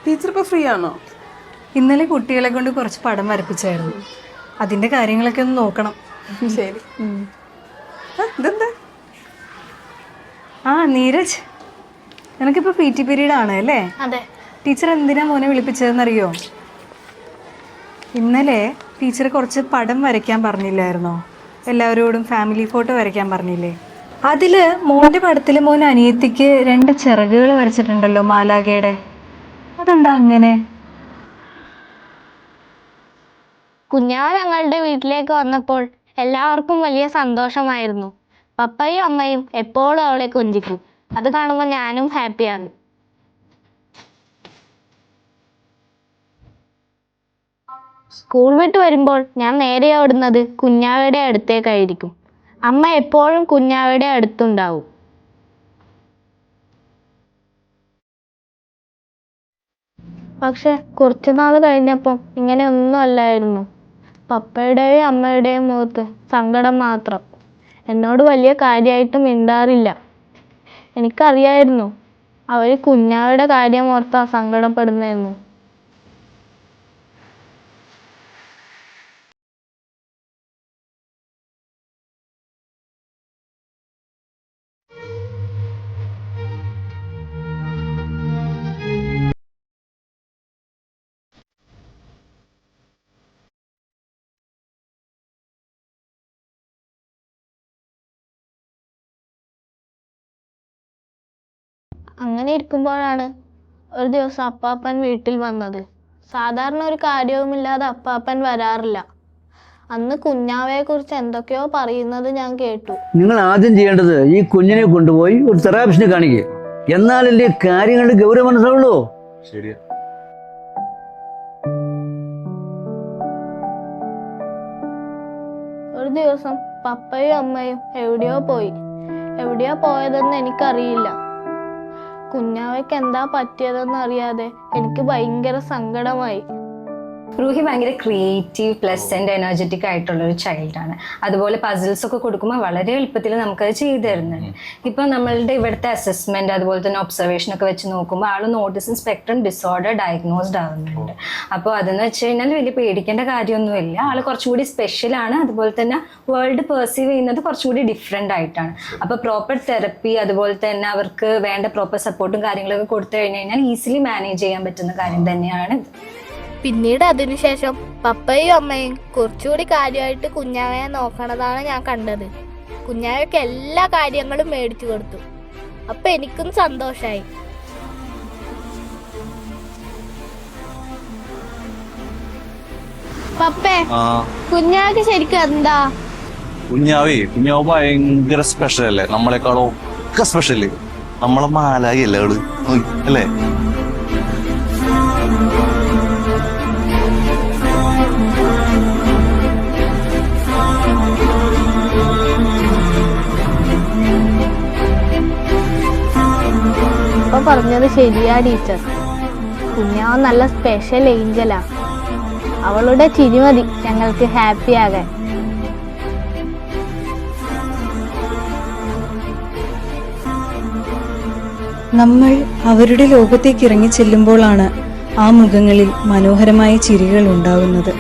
Teacher ഇപ്പൊ free ആണോ? ഇന്നലെ കുട്ടികളെ കൊണ്ട് കുറച്ച് പടം വരപ്പിച്ചായിരുന്നു. അതിന്റെ കാര്യങ്ങളൊക്കെ ഒന്ന് നോക്കണം. ശരി. ഇതെന്താ? നീരജ്, നിനക്കിപ്പോ PT പീരീഡ് ആണ് അല്ലേ? അതെ. ടീച്ചർ എന്തിനാ മോനെ വിളിപ്പിച്ചതെന്നറിയോ? ഇന്നലെ ടീച്ചർ കുറച്ച് പടം വരയ്ക്കാൻ പറഞ്ഞില്ലായിരുന്നോ? എല്ലാവരോടും ഫാമിലി ഫോട്ടോ വരയ്ക്കാൻ പറഞ്ഞില്ലേ? അതില് മോന്റെ പടത്തില് മോൻ അനിയത്തിക്ക് 2 ചിറകുകൾ വരച്ചിട്ടുണ്ടല്ലോ, മാലാഖയുടെ. അതെന്താ അങ്ങനെ? കുഞ്ഞാവ് ഞങ്ങളുടെ വീട്ടിലേക്ക് വന്നപ്പോൾ എല്ലാവർക്കും വലിയ സന്തോഷമായിരുന്നു. പപ്പയും അമ്മയും എപ്പോഴും അവളെ കൊഞ്ചിക്കും. അത് കാണുമ്പോൾ ഞാനും ഹാപ്പിയാണ്. സ്കൂൾ വിട്ട് വരുമ്പോൾ ഞാൻ നേരെ ഓടുന്നത് കുഞ്ഞാവയുടെ അടുത്തേക്കായിരിക്കും. അമ്മ എപ്പോഴും കുഞ്ഞാവയുടെ അടുത്തുണ്ടാവും. പക്ഷെ കുറച്ചുനാൾ കഴിഞ്ഞപ്പം ഇങ്ങനെ ഒന്നും അല്ലായിരുന്നു. പപ്പയുടെയും അമ്മയുടെയും മുഖത്ത് സങ്കടം മാത്രം. എന്നോട് വലിയ കാര്യമായിട്ട് മിണ്ടാറില്ല. എനിക്കറിയായിരുന്നു അവർ കുഞ്ഞാവയുടെ കാര്യം ഓർത്താ സങ്കടപ്പെടുന്നതെന്ന്. അങ്ങനെ ഇരിക്കുമ്പോഴാണ് ഒരു ദിവസം അപ്പാപ്പൻ വീട്ടിൽ വന്നത്. സാധാരണ ഒരു കാര്യവുമില്ലാതെ അപ്പാപ്പൻ വരാറില്ല. അന്ന് കുഞ്ഞാവയെക്കുറിച്ച് എന്തൊക്കെയോ പറയുന്നത് ഞാൻ കേട്ടു. നിങ്ങൾ ആദ്യം ചെയ്യേണ്ടത് ഈ കുഞ്ഞിനെ കൊണ്ടുപോയി ഒരു തെറാപ്പിസ്റ്റിനെ കാണിക്കുക. എന്നാലല്ലേ കാര്യങ്ങളുടെ ഗൗരവം മനസ്സിലാവുള്ളൂ. ശരിയാ. ഒരു ദിവസം പപ്പയും അമ്മയും എവിടെയോ പോയി. എവിടെയോ പോയതെന്ന് എനിക്കറിയില്ല. കുഞ്ഞാവയ്ക്ക് എന്താ പറ്റിയതെന്ന് അറിയാതെ എനിക്ക് ഭയങ്കര സങ്കടമായി. റൂഹി ഭയങ്കര ക്രിയേറ്റീവ്, പ്ലസന്റ്, എനർജറ്റിക് ആയിട്ടുള്ള ഒരു ചൈൽഡാണ്. അതുപോലെ പസിൽസ് ഒക്കെ കൊടുക്കുമ്പോൾ വളരെ എളുപ്പത്തിൽ നമുക്കത് ചെയ്തു തരുന്നുണ്ട്. ഇപ്പം നമ്മളുടെ ഇവിടുത്തെ അസസ്മെന്റ് അതുപോലെ തന്നെ ഒബ്സർവേഷൻ ഒക്കെ വെച്ച് നോക്കുമ്പോൾ ആൾ ഓട്ടിസം സ്പെക്ട്രം ഡിസോർഡർ ഡയഗ്നോസ്ഡ് ആവുന്നുണ്ട്. അപ്പോൾ അതെന്ന് വെച്ച് കഴിഞ്ഞാൽ വലിയ പേടിക്കേണ്ട കാര്യമൊന്നുമില്ല. ആൾ കുറച്ചുകൂടി സ്പെഷ്യലാണ്. അതുപോലെ തന്നെ വേൾഡ് പെർസീവ് ചെയ്യുന്നത് കുറച്ചുകൂടി ഡിഫറെൻ്റ് ആയിട്ടാണ്. അപ്പോൾ പ്രോപ്പർ തെറപ്പി അതുപോലെ തന്നെ അവർക്ക് വേണ്ട പ്രോപ്പർ സപ്പോർട്ടും കാര്യങ്ങളൊക്കെ കൊടുത്തു കഴിഞ്ഞു കഴിഞ്ഞാൽ ഈസിലി മാനേജ് ചെയ്യാൻ പറ്റുന്ന കാര്യം തന്നെയാണ് ഇത്. പിന്നീട് അതിനുശേഷം പപ്പയും അമ്മയും കുറച്ചുകൂടി കാര്യമായിട്ട് കുഞ്ഞാവയെ നോക്കണതാണ് ഞാൻ കണ്ടത്. കുഞ്ഞാവയ്ക്ക് എല്ലാ കാര്യങ്ങളും മേടിച്ചു കൊടുത്തു. അപ്പൊ എനിക്കും സന്തോഷായി. പപ്പേ, കുഞ്ഞാവയ്ക്ക് ശരിക്കും എന്താ? കുഞ്ഞാവ് ഭയങ്കര സ്പെഷ്യൽ അല്ലേ? നമ്മളെക്കാളും ഒക്കെ സ്പെഷ്യല്. നമ്മളെ മാലാഖയല്ലേ അവള്, അല്ലേ? അപ്പൊ പറഞ്ഞത് ശരിയാ ടീച്ചർ. കുഞ്ഞാവ് നല്ല സ്പെഷ്യൽ ഏഞ്ചലാ. അവളുടെ ചിരി മതി ഞങ്ങൾക്ക് ഹാപ്പി ആകാൻ. നമ്മൾ അവരുടെ ലോകത്തേക്ക് ഇറങ്ങി ചെല്ലുമ്പോഴാണ് ആ മുഖങ്ങളിൽ മനോഹരമായ ചിരികൾ ഉണ്ടാകുന്നത്.